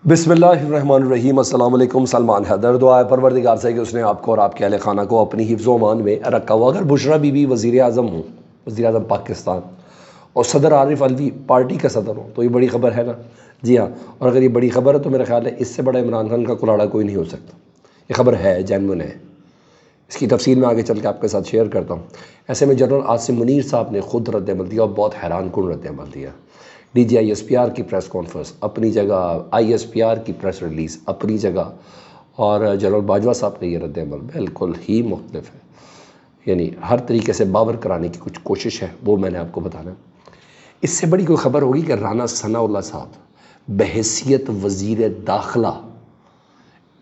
بسم اللہ الرحمن الرحیم۔ السلام علیکم۔ سلمان حیدر۔ دعا ہے پروردگار سے کہ اس نے آپ کو اور آپ کے اہل خانہ کو اپنی حفظ و امان میں رکھا ہوا۔ اگر بشریٰ بی بی وزیر اعظم ہوں، وزیر اعظم پاکستان، اور صدر عارف الوی پارٹی کا صدر ہوں تو یہ بڑی خبر ہے نا؟ جی ہاں، اور اگر یہ بڑی خبر ہے تو میرا خیال ہے اس سے بڑا عمران خان کا کلاڑا کوئی نہیں ہو سکتا۔ یہ خبر ہے، جینون ہے۔ اس کی تفصیل میں آگے چل کے آپ کے ساتھ شیئر کرتا ہوں۔ ایسے میں جنرل عاصم منیر صاحب نے خود رد عمل دیا اور بہت حیران کن رد عمل دیا۔ D G I S P R کی پریس کانفرنس اپنی جگہ، آئی ایس پی آر کی پریس ریلیز اپنی جگہ، اور جنرل باجوہ صاحب کا یہ رد عمل بالکل ہی مختلف ہے۔ یعنی ہر طریقے سے باور کرانے کی کچھ کوشش ہے، وہ میں نے آپ کو بتانا۔ اس سے بڑی کوئی خبر ہوگی کہ رانا ثناء اللہ صاحب بحیثیت وزیر داخلہ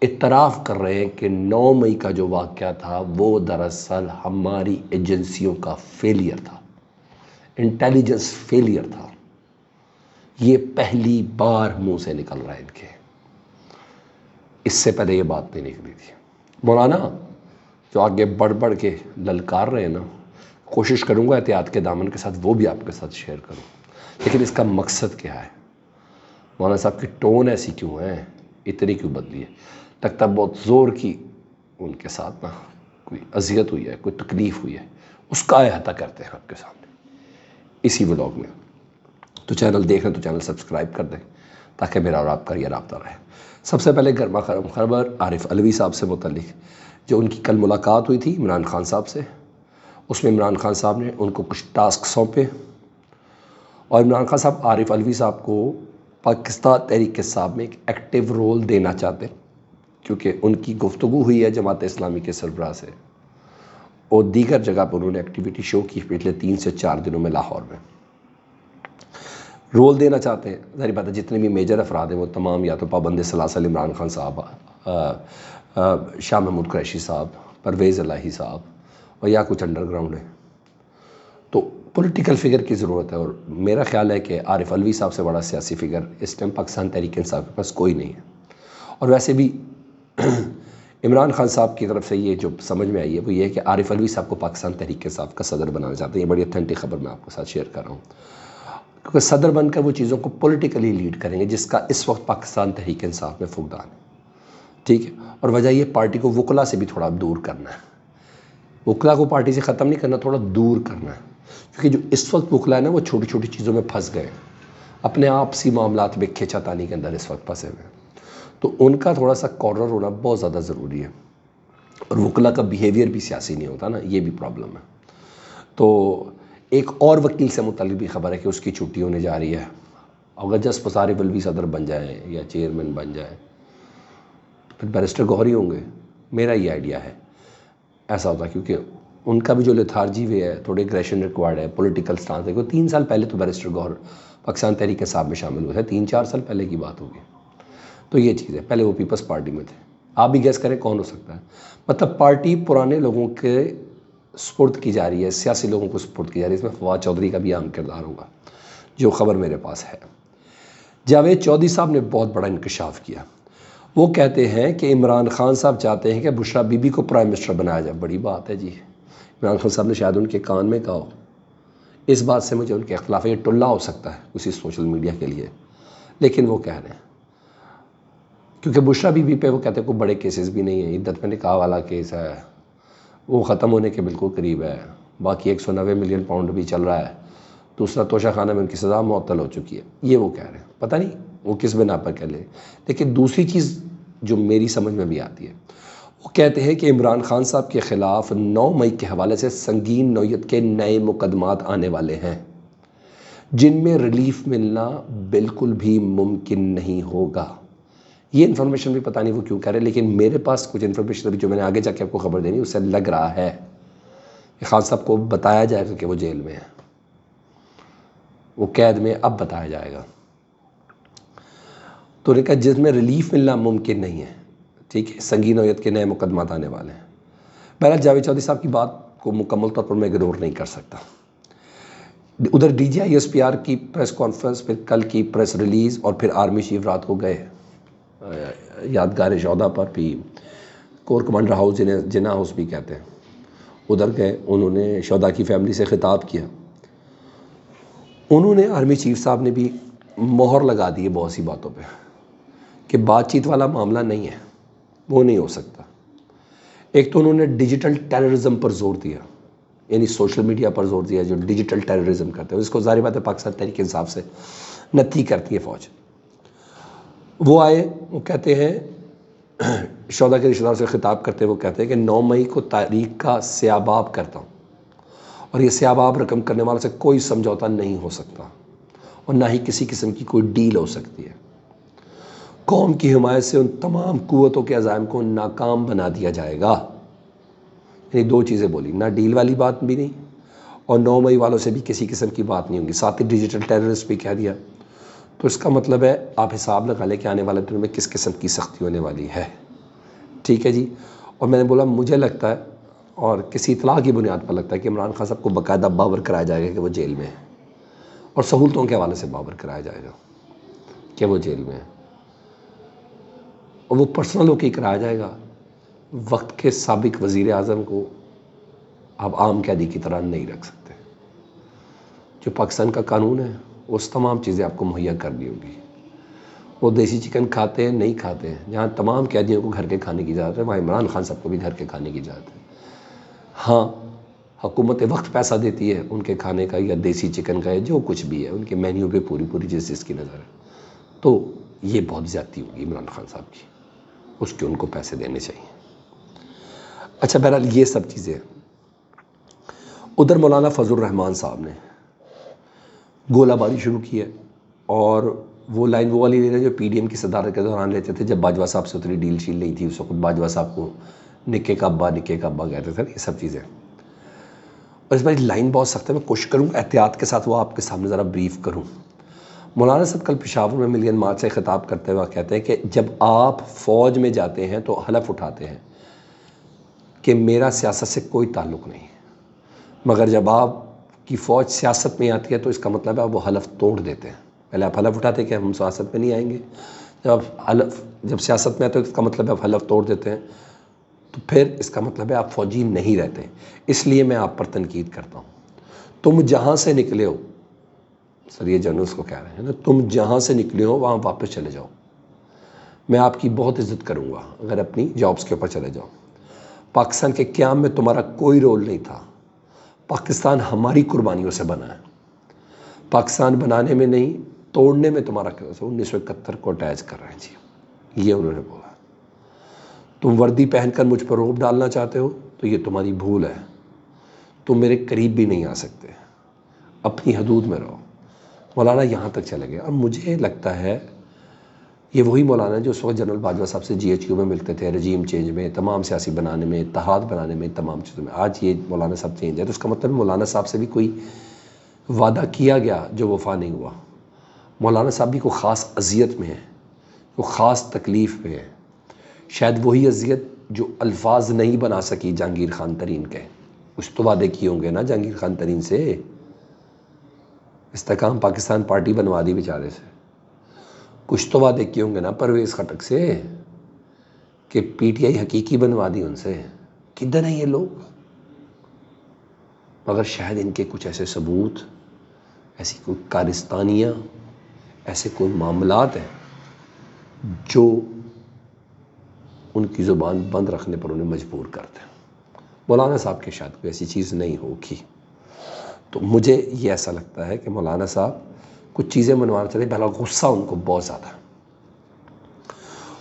اعتراف کر رہے ہیں کہ 9 مئی کا جو واقعہ تھا وہ دراصل ہماری ایجنسیوں کا فیلئر تھا، انٹیلیجنس فیلئر تھا۔ یہ پہلی بار منہ سے نکل رہا ہے ان کے، اس سے پہلے یہ بات نہیں نکلی تھی۔ مولانا جو آگے بڑھ بڑھ کے للکار رہے ہیں نا، کوشش کروں گا احتیاط کے دامن کے ساتھ وہ بھی آپ کے ساتھ شیئر کروں، لیکن اس کا مقصد کیا ہے؟ مولانا صاحب کی ٹون ایسی کیوں ہے، اتنی کیوں بدلی ہے؟ لگتا بہت زور کی ان کے ساتھ نا کوئی اذیت ہوئی ہے، کوئی تکلیف ہوئی ہے، اس کا احاطہ کرتے ہیں آپ کے سامنے اسی ولاگ میں۔ تو چینل دیکھ رہے ہیں تو چینل سبسکرائب کر دیں تاکہ میرا اور آپ کا یہ رابطہ رہے۔ سب سے پہلے گرما گرم خبر عارف الوی صاحب سے متعلق، جو ان کی کل ملاقات ہوئی تھی عمران خان صاحب سے، اس میں عمران خان صاحب نے ان کو کچھ ٹاسک سونپے، اور عمران خان صاحب عارف الوی صاحب کو پاکستان تحریک انصاف میں ایک ایکٹیو رول دینا چاہتے ہیں، کیونکہ ان کی گفتگو ہوئی ہے جماعت اسلامی کے سربراہ سے، اور دیگر جگہ پر انہوں نے ایکٹیویٹی شو کی پچھلے 3 سے 4 دنوں میں لاہور میں رول دینا چاہتے ہیں۔ ظاہر بات ہے جتنے بھی میجر افراد ہیں وہ تمام یا تو پابند سلاسل عمران خان صاحب، شاہ محمود قریشی صاحب، پرویز الہی صاحب، اور یا کچھ انڈر گراؤنڈ ہیں۔ تو پولیٹیکل فگر کی ضرورت ہے، اور میرا خیال ہے کہ عارف الوی صاحب سے بڑا سیاسی فگر اس ٹائم پاکستان تحریک انصاف کے پاس کوئی نہیں ہے۔ اور ویسے بھی عمران خان صاحب کی طرف سے یہ جو سمجھ میں آئی ہے وہ یہ ہے کہ عارف الوی صاحب کو پاکستان تحریک انصاف کا صدر بنانا چاہتے ہیں۔ یہ بڑی اتھینٹک خبر میں آپ کے ساتھ شیئر کر رہا ہوں، کیونکہ صدر بن کر وہ چیزوں کو پولیٹیکلی لیڈ کریں گے جس کا اس وقت پاکستان تحریک انصاف میں فقدان ہے، ٹھیک ہے؟ اور وجہ یہ پارٹی کو وکلا سے بھی تھوڑا دور کرنا ہے۔ وکلا کو پارٹی سے ختم نہیں کرنا، تھوڑا دور کرنا ہے، کیونکہ جو اس وقت وکلا ہے نا وہ چھوٹی چھوٹی چیزوں میں پھنس گئے، اپنے آپسی معاملات میں کھینچا تانی کے اندر اس وقت پھنسے ہوئے ہیں۔ تو ان کا تھوڑا سا کارنر ہونا بہت زیادہ ضروری ہے، اور وکلا کا بیہیویئر بھی سیاسی نہیں ہوتا نا، یہ بھی پرابلم ہے۔ تو ایک اور وکیل سے متعلق بھی خبر ہے کہ اس کی چھٹی ہونے جا رہی ہے۔ اگر جس عارف الوی صدر بن جائیں یا چیئرمین بن جائیں پھر بیرسٹر گوہری ہوں گے، میرا یہ آئیڈیا ہے ایسا ہوتا، کیونکہ ان کا بھی جو لیتھارجی وے ہے، تھوڑے اگریشن ریکوائرڈ ہے، پولیٹیکل سٹانس ہے۔ 3 سال پہلے تو بیرسٹر گوہر پاکستان تحریک انصاف میں شامل ہوئے تھے، 3-4 سال پہلے کی بات ہوگی۔ تو یہ چیز ہے، پہلے وہ پیپلز پارٹی میں تھے۔ آپ بھی گیس کریں کون ہو سکتا ہے؟ مطلب پارٹی پرانے لوگوں کے سپرد کی جا رہی ہے، سیاسی لوگوں کو سپرد کی جا رہی ہے۔ اس میں فواد چودھری کا بھی اہم کردار ہوگا، جو خبر میرے پاس ہے۔ جاوید چودھری صاحب نے بہت بڑا انکشاف کیا۔ وہ کہتے ہیں کہ عمران خان صاحب چاہتے ہیں کہ بشریٰ بی بی کو پرائم منسٹر بنایا جائے۔ بڑی بات ہے جی، عمران خان صاحب نے شاید ان کے کان میں کہا ہو۔ اس بات سے مجھے ان کے اختلاف ہے، یہ ٹلہ ہو سکتا ہے اسی سوشل میڈیا کے لیے، لیکن وہ کہہ رہے ہیں کیونکہ بشریٰ بی بی پہ وہ کہتے ہیں کوئی بڑے کیسز بھی نہیں ہیں۔ عدت میں نکاح والا کیس ہے، وہ ختم ہونے کے بالکل قریب ہے، باقی 190 ملین پاؤنڈ بھی چل رہا ہے، دوسرا توشہ خانہ میں ان کی سزا معطل ہو چکی ہے۔ یہ وہ کہہ رہے ہیں، پتہ نہیں وہ کس بنا پر کہہ لیں۔ لیکن دوسری چیز جو میری سمجھ میں بھی آتی ہے، وہ کہتے ہیں کہ عمران خان صاحب کے خلاف 9 مئی کے حوالے سے سنگین نوعیت کے نئے مقدمات آنے والے ہیں، جن میں ریلیف ملنا بالکل بھی ممکن نہیں ہوگا۔ یہ انفارمیشن بھی پتہ نہیں وہ کیوں کہہ رہے ہیں، لیکن میرے پاس کچھ انفارمیشن ابھی جو میں نے آگے جا کے آپ کو خبر دینی اس سے لگ رہا ہے کہ خان صاحب کو بتایا جائے گا کہ وہ جیل میں ہے، وہ قید میں اب بتایا جائے گا۔ تو نے کہا جس میں ریلیف ملنا ممکن نہیں ہے، ٹھیک ہے، سنگین نوعیت کے نئے مقدمات آنے والے ہیں۔ بہرحال جاوید چودھری صاحب کی بات کو مکمل طور پر میں اگنور نہیں کر سکتا۔ ادھر D G I S P R کی پریس کانفرنس، پھر کل کی پریس ریلیز، اور پھر آرمی چیف رات کو گئے یادگار شہداء پر بھی، کور کمانڈر ہاؤس جنہیں جناح ہاؤس بھی کہتے ہیں، ادھر گئے، انہوں نے شہداء کی فیملی سے خطاب کیا۔ انہوں نے آرمی چیف صاحب نے بھی مہر لگا دی ہے بہت سی باتوں پہ، کہ بات چیت والا معاملہ نہیں ہے، وہ نہیں ہو سکتا۔ ایک تو انہوں نے ڈیجیٹل ٹیررزم پر زور دیا، یعنی سوشل میڈیا پر زور دیا، جو ڈیجیٹل ٹیررزم کرتے ہیں، اس کو ظاہر بات ہے پاکستان تحریک انصاف سے نتی کرتی ہے فوج۔ وہ آئے، وہ کہتے ہیں، شہداء کے رشتہ داروں سے خطاب کرتے ہیں، وہ کہتے ہیں کہ 9 مئی کو تاریخ کا سیاباب کرتا ہوں، اور یہ سیاباب رقم کرنے والوں سے کوئی سمجھوتا نہیں ہو سکتا، اور نہ ہی کسی قسم کی کوئی ڈیل ہو سکتی ہے۔ قوم کی حمایت سے ان تمام قوتوں کے عزائم کو ناکام بنا دیا جائے گا۔ یعنی 2 چیزیں بولی، نہ ڈیل والی بات بھی نہیں، اور 9 مئی والوں سے بھی کسی قسم کی بات نہیں ہوگی، ساتھ ہی ڈیجیٹل ٹیررسٹ بھی کہہ دیا۔ تو اس کا مطلب ہے آپ حساب لگا لیں کہ آنے والے دنوں میں کس قسم کی سختی ہونے والی ہے۔ ٹھیک ہے جی۔ اور میں نے بولا مجھے لگتا ہے، اور کسی اطلاع کی بنیاد پر لگتا ہے، کہ عمران خان صاحب کو باقاعدہ باور کرایا جائے گا کہ وہ جیل میں ہے، اور سہولتوں کے حوالے سے باور کرایا جائے گا کہ وہ جیل میں ہے، اور وہ پرسنل ہو کے کرایا جائے گا۔ وقت کے سابق وزیر اعظم کو آپ عام قیدی کی طرح نہیں رکھ سکتے۔ جو پاکستان کا قانون ہے اس تمام چیزیں آپ کو مہیا کرنی ہوگی۔ وہ دیسی چکن کھاتے ہیں نہیں کھاتے ہیں، جہاں تمام قیدیوں کو گھر کے کھانے کی اجازت ہے، وہاں عمران خان صاحب کو بھی گھر کے کھانے کی اجازت ہے۔ ہاں، حکومت وقت پیسہ دیتی ہے ان کے کھانے کا، یا دیسی چکن کا، یا جو کچھ بھی ہے ان کے مینیو پہ پوری جس کی نظر ہے، تو یہ بہت زیادتی ہوگی عمران خان صاحب کی، اس کے ان کو پیسے دینے چاہیے۔ اچھا، بہرحال یہ سب چیزیں۔ ادھر مولانا فضل الرحمان صاحب نے گولہ باری شروع کی ہے، اور وہ لائن وہ والی لے رہے جو پی ڈی ایم کی صدارت کے دوران لیتے تھے، جب باجوہ صاحب سے اتنی ڈیل شیل نہیں تھی، اس وقت باجوہ صاحب کو نکے کا ابا کہتے تھے، یہ سب چیزیں۔ اور اس بار لائن بہت سخت ہے، میں کوشش کروں احتیاط کے ساتھ وہ آپ کے سامنے ذرا بریف کروں۔ مولانا صاحب کل پشاور میں ملین مارچ سے خطاب کرتے ہوئے کہتے ہیں کہ جب آپ فوج میں جاتے ہیں تو حلف اٹھاتے ہیں کہ میرا سیاست سے کوئی تعلق نہیں، مگر جب آپ کی فوج سیاست میں آتی ہے تو اس کا مطلب ہے آپ وہ حلف توڑ دیتے ہیں۔ پہلے آپ حلف اٹھاتے ہیں کہ ہم سیاست میں نہیں آئیں گے، جب سیاست میں آتے ہیں تو اس کا مطلب ہے آپ حلف توڑ دیتے ہیں، تو پھر اس کا مطلب ہے آپ فوجی نہیں رہتے۔ اس لیے میں آپ پر تنقید کرتا ہوں، تم جہاں سے نکلے ہو، سر یہ جنرلز کو کہہ رہے ہیں نا، تم جہاں سے نکلے ہو وہاں واپس چلے جاؤ، میں آپ کی بہت عزت کروں گا اگر اپنی جابس کے اوپر چلے جاؤ۔ پاکستان کے قیام میں تمہارا کوئی رول نہیں تھا، پاکستان ہماری قربانیوں سے بنا ہے، پاکستان بنانے میں نہیں توڑنے میں تمہارا 1971 کو اٹیچ کر رہے ہیں جی، یہ انہوں نے بولا۔ تم وردی پہن کر مجھ پر روب ڈالنا چاہتے ہو تو یہ تمہاری بھول ہے، تم میرے قریب بھی نہیں آ سکتے، اپنی حدود میں رہو۔ مولانا یہاں تک چلے گئے، اور مجھے لگتا ہے یہ وہی مولانا جو اس وقت جنرل باجوہ صاحب سے جی ایچ کیو میں ملتے تھے، رجیم چینج میں، تمام سیاسی بنانے میں، اتحاد بنانے میں، تمام چیزوں میں۔ آج یہ مولانا صاحب چینج ہے، تو اس کا مطلب مولانا صاحب سے بھی کوئی وعدہ کیا گیا جو وفا نہیں ہوا۔ مولانا صاحب بھی کوئی خاص اذیت میں ہیں، کوئی خاص تکلیف میں ہے، شاید وہی اذیت جو الفاظ نہیں بنا سکی جہانگیر خان ترین کے۔ کچھ تو وعدے کیے ہوں گے نا جہانگیر خان ترین سے، استحکام پاکستان پارٹی بنوا دی بیچارے سے، کچھ تو وعدے کیے ہوں گے نا پرویز خٹک سے کہ پی ٹی آئی حقیقی بنوا دی ان سے۔ کدھر ہیں یہ لوگ؟ مگر شاید ان کے کچھ ایسے ثبوت، ایسی کوئی کارستانیاں، ایسے کوئی معاملات ہیں جو ان کی زبان بند رکھنے پر انہیں مجبور کرتے ہیں۔ مولانا صاحب کے شاید کوئی ایسی چیز نہیں ہوگی، تو مجھے یہ ایسا لگتا ہے کہ مولانا صاحب کچھ چیزیں منوانا چاہتے ہیں، پہلا غصہ ان کو بہت زیادہ ہے۔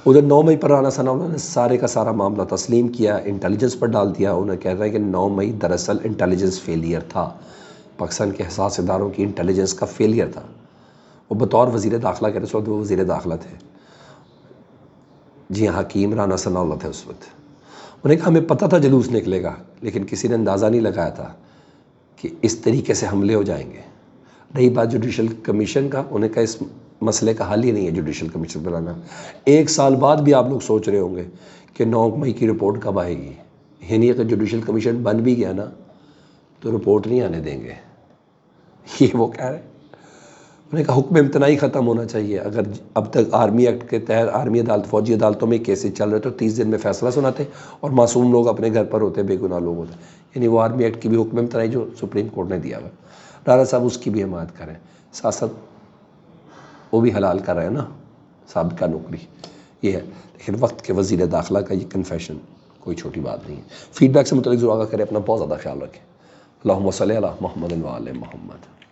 ادھر 9 مئی پر رانا ثناء اللہ نے سارے کا سارا معاملہ تسلیم کیا، انٹیلیجنس پر ڈال دیا۔ انہیں کہہ رہے ہیں کہ 9 مئی دراصل انٹیلیجنس فیلئر تھا، پاکستان کے حساس اداروں کی انٹیلیجنس کا فیلئر تھا۔ وہ بطور وزیر داخلہ کے رسول وہ وزیر داخلہ تھے، جی ہاں، حکیم رانا ثناء اللہ تھے اس وقت۔ انہیں کہا ہمیں پتہ تھا جلوس نکلے گا، لیکن کسی نے اندازہ نہیں لگایا تھا کہ اس طریقے سے حملے ہو جائیں گے۔ رہی بات جوڈیشل کمیشن کا، انہیں کہا اس مسئلے کا حل ہی نہیں ہے جوڈیشل کمیشن بنانا۔ 1 سال بعد بھی آپ لوگ سوچ رہے ہوں گے کہ 9 مئی کی رپورٹ کب آئے گی، یعنی اگر جوڈیشل کمیشن بن بھی گیا نا تو رپورٹ نہیں آنے دیں گے، یہ وہ کہہ رہے ہیں۔ انہوں نے کہا حکم امتناعی ختم ہونا چاہیے، اگر اب تک آرمی ایکٹ کے تحت آرمی عدالت، فوجی عدالتوں میں کیسز چل رہے تو 30 دن میں فیصلہ سناتے اور معصوم لوگ اپنے گھر پر ہوتے، بے گناہ لوگ ہوتے، یعنی وہ آرمی ایکٹ کی بھی حکم امتناعی جو سپریم کورٹ نے دیا ہوا، رانا صاحب اس کی بھی حمایت کریں، ساتھ ساتھ وہ بھی حلال کر رہے ہیں نا سابقہ نوکری، یہ ہے. لیکن وقت کے وزیر داخلہ کا یہ کنفیشن کوئی چھوٹی بات نہیں ہے. فیڈ بیک سے متعلق ضرور آگاہ کریں. اپنا بہت زیادہ خیال رکھیں. اللہم صلی علی محمد و آل محمد.